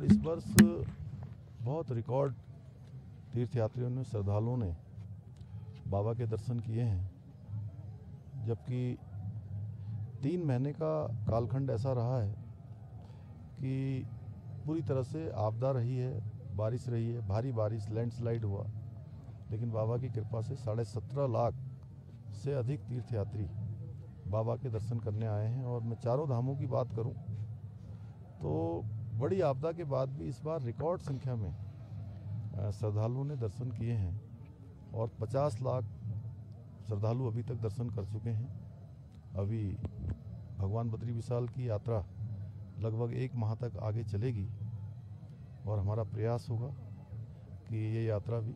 और इस वर्ष बहुत रिकॉर्ड तीर्थयात्रियों ने, श्रद्धालुओं ने बाबा के दर्शन किए हैं, जबकि 3 महीने का कालखंड ऐसा रहा है कि पूरी तरह से आपदा रही है, बारिश रही है, भारी बारिश, लैंडस्लाइड हुआ, लेकिन बाबा की कृपा से 17.5 लाख से अधिक तीर्थयात्री बाबा के दर्शन करने आए हैं। और मैं चारों धामों की बात करूं तो बड़ी आपदा के बाद भी इस बार रिकॉर्ड संख्या में श्रद्धालुओं ने दर्शन किए हैं और 50 लाख श्रद्धालु अभी तक दर्शन कर चुके हैं। अभी भगवान बद्री विशाल की यात्रा लगभग 1 माह तक आगे चलेगी और हमारा प्रयास होगा कि ये यात्रा भी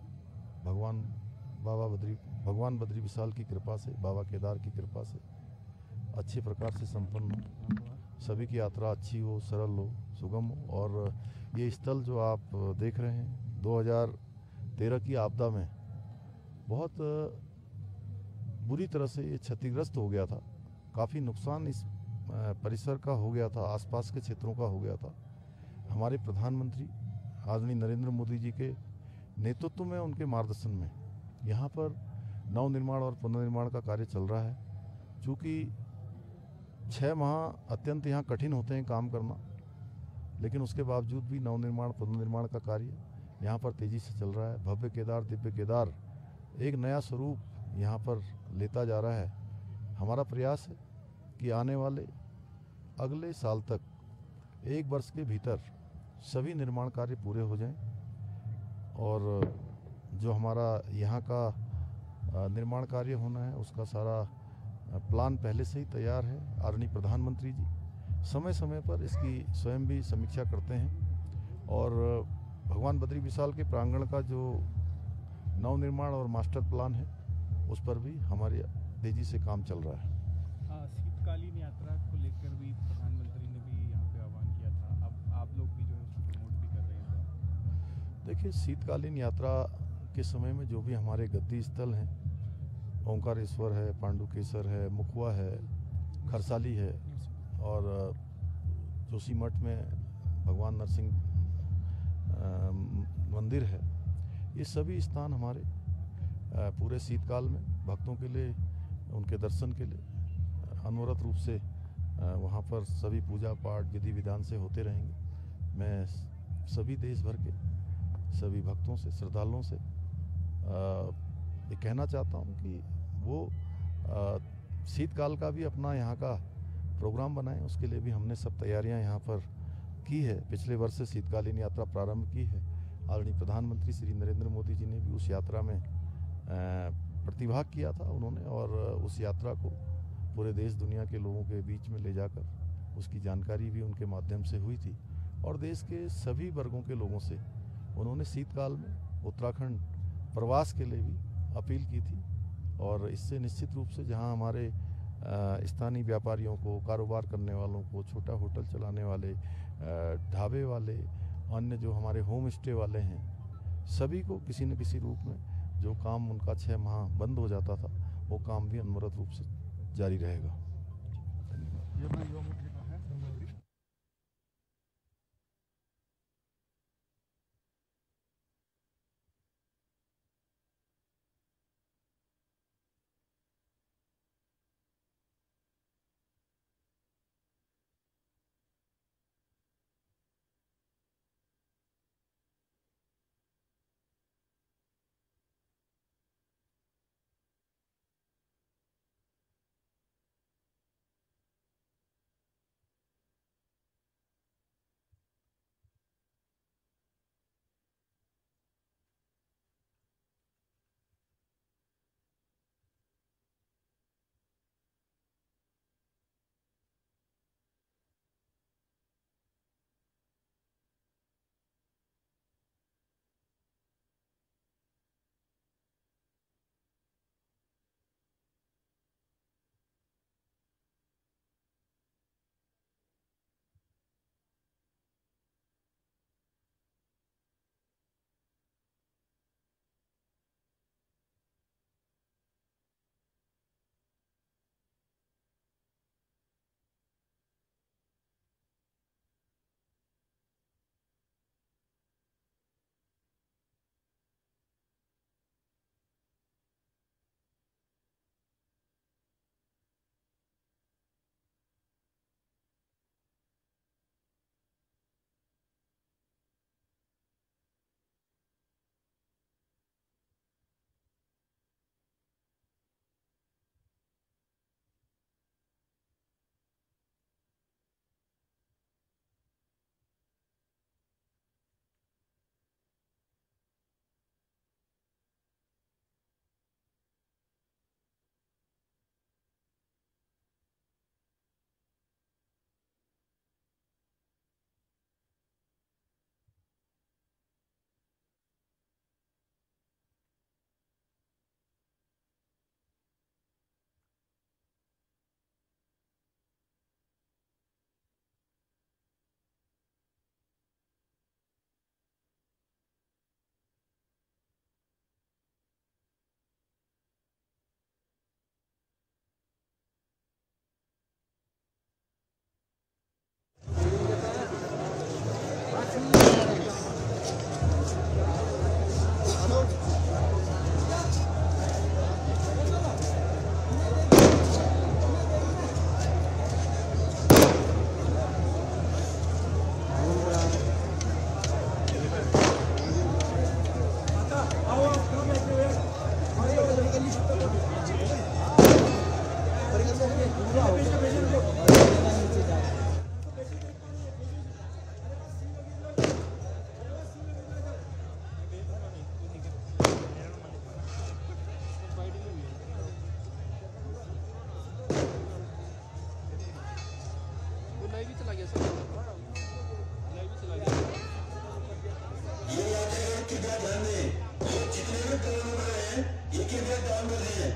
भगवान बद्री विशाल की कृपा से, बाबा केदार की कृपा से अच्छे प्रकार से संपन्न हो, सभी की यात्रा अच्छी हो, सरल हो, सुगम हो। और ये स्थल जो आप देख रहे हैं 2013 की आपदा में बहुत बुरी तरह से ये क्षतिग्रस्त हो गया था, काफ़ी नुकसान इस परिसर का हो गया था, आसपास के क्षेत्रों का हो गया था। हमारे प्रधानमंत्री आदरणीय नरेंद्र मोदी जी के नेतृत्व में, उनके मार्गदर्शन में यहाँ पर नवनिर्माण और पुनर्निर्माण का कार्य चल रहा है। चूँकि 6 माह अत्यंत यहाँ कठिन होते हैं काम करना, लेकिन उसके बावजूद भी नवनिर्माण पुनर्निर्माण का कार्य यहाँ पर तेज़ी से चल रहा है। भव्य केदार, दिव्य केदार एक नया स्वरूप यहाँ पर लेता जा रहा है। हमारा प्रयास है कि आने वाले अगले साल तक, 1 वर्ष के भीतर सभी निर्माण कार्य पूरे हो जाएं और जो हमारा यहाँ का निर्माण कार्य होना है उसका सारा प्लान पहले से ही तैयार है। आदरणीय प्रधानमंत्री जी समय समय पर इसकी स्वयं भी समीक्षा करते हैं और भगवान बद्री विशाल के प्रांगण का जो नवनिर्माण और मास्टर प्लान है उस पर भी हमारे तेजी से काम चल रहा है। शीतकालीन यात्रा को लेकर भी प्रधानमंत्री ने भी यहाँ पे आह्वान किया था, अब आप लोग भी जो है उसको प्रमोट भी कर रहे हैं। देखिए, शीतकालीन यात्रा के समय में जो भी हमारे गद्दी स्थल हैं, ओंकारेश्वर है, पांडुकेश्वर है, मुखवा है, खरसाली है और जोशीमठ में भगवान नरसिंह मंदिर है, ये सभी स्थान हमारे पूरे शीतकाल में भक्तों के लिए, उनके दर्शन के लिए अनवरत रूप से वहाँ पर सभी पूजा पाठ विधि विधान से होते रहेंगे। मैं सभी देश भर के सभी भक्तों से, श्रद्धालुओं से ये कहना चाहता हूँ कि वो शीतकाल का भी अपना यहाँ का प्रोग्राम बनाएं। उसके लिए भी हमने सब तैयारियाँ यहाँ पर की है। पिछले वर्ष से शीतकालीन यात्रा प्रारंभ की है। आदरणीय प्रधानमंत्री श्री नरेंद्र मोदी जी ने भी उस यात्रा में प्रतिभाग किया था उन्होंने, और उस यात्रा को पूरे देश दुनिया के लोगों के बीच में ले जाकर उसकी जानकारी भी उनके माध्यम से हुई थी। और देश के सभी वर्गों के लोगों से उन्होंने शीतकाल में उत्तराखंड प्रवास के लिए भी अपील की थी। और इससे निश्चित रूप से जहां हमारे स्थानीय व्यापारियों को, कारोबार करने वालों को, छोटा होटल चलाने वाले, ढाबे वाले, अन्य जो हमारे होम स्टे वाले हैं, सभी को किसी न किसी रूप में जो काम उनका 6 माह बंद हो जाता था वो काम भी अनवरत रूप से जारी रहेगा। धन्यवाद। लाइव ही चला गया सर, लाइव ही चला गया। ये याद है कि क्या ध्यान दें, ये जितने भी ड्रोन उड़ रहे हैं ये कृपया डाउन कर दीजिए।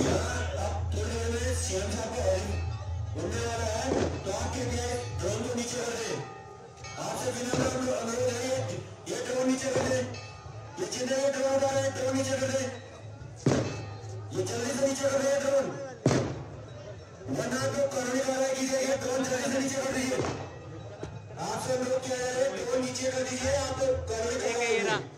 यहाँ आप थोड़ी देर में सीएम साहब का हेलिकॉप्टर उड़ने वाला है, तो आप कृपया ड्रोन को नीचे कर दें। आपसे विनम्र अनुरोध है ये ड्रोन नीचे कर दें। ये जितने भी ड्रोन उड़ा रहे हैं ड्रोन नीचे कर दें, ये जल्दी से नीचे कर दें ड्रोन, वरना आपको कानूनी कार्रवाई की जाएगी। ड्रोन जल्दी से नीचे कर दीजिए। आपसे अनुरोध किया जा रहा है ड्रोन नीचे कर दीजिए, आपको कानूनी कार्रवाई